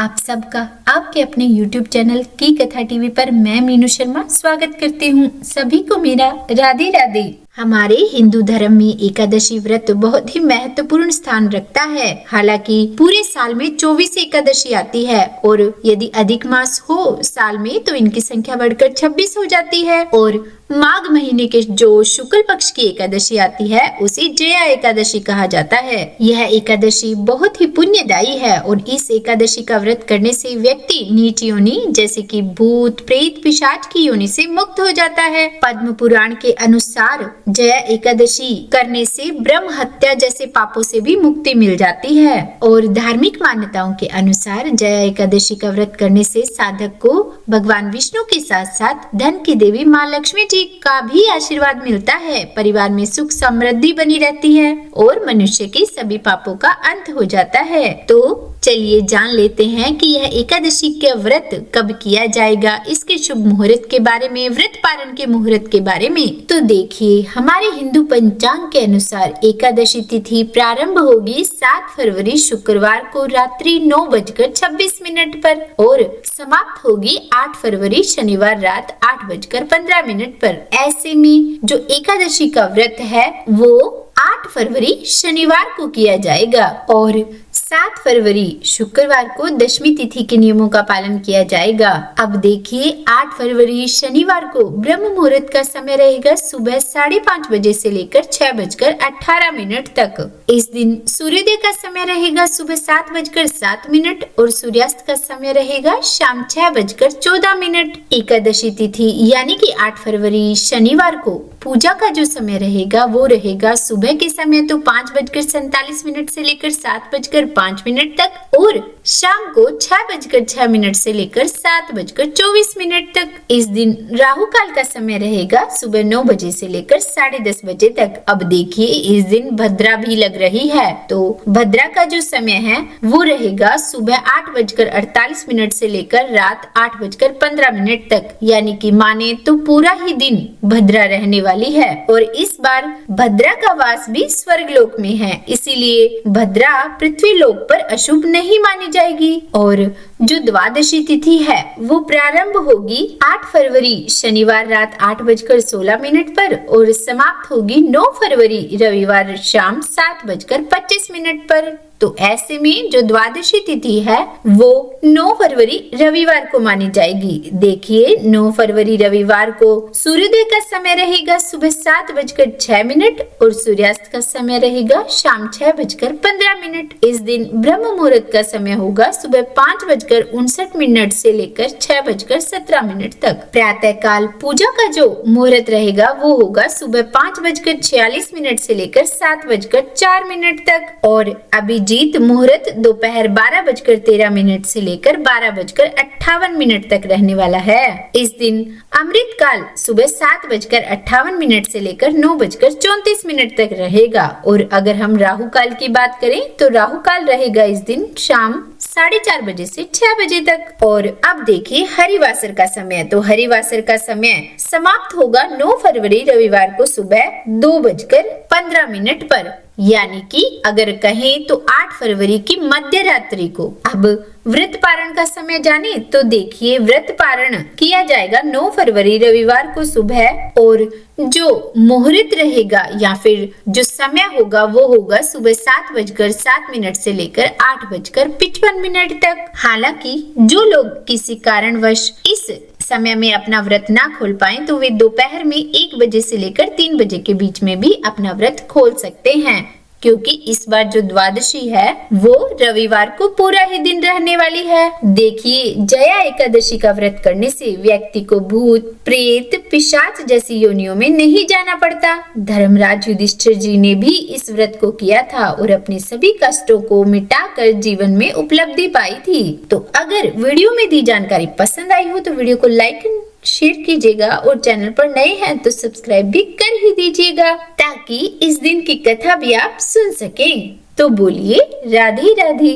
आप सबका आपके अपने YouTube चैनल की कथा टीवी पर मैं मीनू शर्मा स्वागत करती हूँ। सभी को मेरा राधे राधे। हमारे हिंदू धर्म में एकादशी व्रत बहुत ही महत्वपूर्ण स्थान रखता है। हालांकि पूरे साल में 24 एकादशी आती है और यदि अधिक मास हो साल में तो इनकी संख्या बढ़कर 26 हो जाती है। और माघ महीने के जो शुक्ल पक्ष की एकादशी आती है उसे जया एकादशी कहा जाता है। यह एकादशी बहुत ही पुण्यदायी है और इस एकादशी का व्रत करने से व्यक्ति नीच योनि जैसे कि भूत प्रेत पिशाच की योनि से मुक्त हो जाता है। पद्म पुराण के अनुसार जया एकादशी करने से ब्रह्म हत्या जैसे पापों से भी मुक्ति मिल जाती है। और धार्मिक मान्यताओं के अनुसार जया एकादशी का व्रत करने से साधक को भगवान विष्णु के साथ साथ धन की देवी माँ लक्ष्मी जी का भी आशीर्वाद मिलता है। परिवार में सुख समृद्धि बनी रहती है और मनुष्य के सभी पापों का अंत हो जाता है। तो चलिए जान लेते हैं कि यह एकादशी का व्रत कब किया जाएगा, इसके शुभ मुहूर्त के बारे में, व्रत पारण के मुहूर्त के बारे में। तो देखिए, हमारे हिंदू पंचांग के अनुसार एकादशी तिथि प्रारंभ होगी 7 फरवरी शुक्रवार को रात्रि 9:26 पर और समाप्त होगी 8 फरवरी शनिवार रात 8:15 पर। ऐसे में जो एकादशी का व्रत है वो 8 फरवरी शनिवार को किया जाएगा और 7 फरवरी शुक्रवार को दशमी तिथि के नियमों का पालन किया जाएगा। अब देखिए, 8 फरवरी शनिवार को ब्रह्म मुहूर्त का समय रहेगा सुबह 5:30 बजे से लेकर 6:18 तक। इस दिन सूर्योदय का समय रहेगा सुबह 7:07 और सूर्यास्त का समय रहेगा शाम 6:14। एकादशी तिथि यानी कि 8 फरवरी शनिवार को पूजा का जो समय रहेगा वो रहेगा सुबह के समय तो 5:47 से लेकर 7:05 तक और शाम को 6:06 से लेकर 7:24 तक। इस दिन राहु काल का समय रहेगा सुबह 9 बजे से लेकर 10:30 बजे तक। अब देखिए, इस दिन भद्रा भी लग रही है तो भद्रा का जो समय है वो रहेगा सुबह 8:48 से लेकर रात 8:15 तक। यानी कि माने तो पूरा ही दिन भद्रा रहने वाली है और इस बार भद्रा का वास भी स्वर्गलोक में है, इसीलिए भद्रा पृथ्वी लोक पर अशुभ नहीं मानी जाएगी। और जो द्वादशी तिथि है वो प्रारंभ होगी 8 फरवरी शनिवार रात 8:16 पर और समाप्त होगी 9 फरवरी रविवार शाम 7:25 पर। तो ऐसे में जो द्वादशी तिथि है वो 9 फरवरी रविवार को मानी जाएगी। देखिए, 9 फरवरी रविवार को सूर्योदय का समय रहेगा सुबह 7:06 और सूर्यास्त का समय रहेगा शाम 6:15। इस दिन ब्रह्म मुहूर्त का समय होगा सुबह 5:59 से लेकर 6:17 तक। प्रातः काल पूजा का जो मुहूर्त रहेगा वो होगा सुबह 5:46 से लेकर 7:04 तक और अभिजीत मुहूर्त दोपहर 12:13 से लेकर 12:58 तक रहने वाला है। इस दिन अमृत काल सुबह 7:58 से लेकर 9:34 तक रहेगा और अगर हम राहु काल की बात करें तो राहु काल रहेगा इस दिन शाम 4:30 बजे से 6 बजे तक। और अब देखिए हरिवासर का समय, तो हरिवासर का समय समाप्त होगा 9 फरवरी रविवार को सुबह 2:15 पर। यानी कि अगर कहें तो 8 फरवरी की मध्य रात्रि को। अब व्रत पारण का समय जाने तो देखिए, व्रत पारण किया जाएगा 9 फरवरी रविवार को सुबह और जो मुहूर्त रहेगा या फिर जो समय होगा वो होगा सुबह 7:07 से लेकर 8:55 तक। हालांकि जो लोग किसी कारणवश इस समय में अपना व्रत ना खोल पाए तो वे दोपहर में 1 बजे से लेकर 3 बजे के बीच में भी अपना व्रत खोल सकते हैं, क्योंकि इस बार जो द्वादशी है वो रविवार को पूरा ही दिन रहने वाली है। देखिए, जया एकादशी का व्रत करने से व्यक्ति को भूत प्रेत पिशाच जैसी योनियों में नहीं जाना पड़ता। धर्मराज युधिष्ठिर जी ने भी इस व्रत को किया था और अपने सभी कष्टों को मिटाकर जीवन में उपलब्धि पाई थी। तो अगर वीडियो में दी जानकारी पसंद आई हो तो वीडियो को लाइक शेयर कीजिएगा और चैनल पर नए हैं तो सब्सक्राइब भी कर ही दीजिएगा ताकि इस दिन की कथा भी आप सुन सकें। तो बोलिए राधे राधे।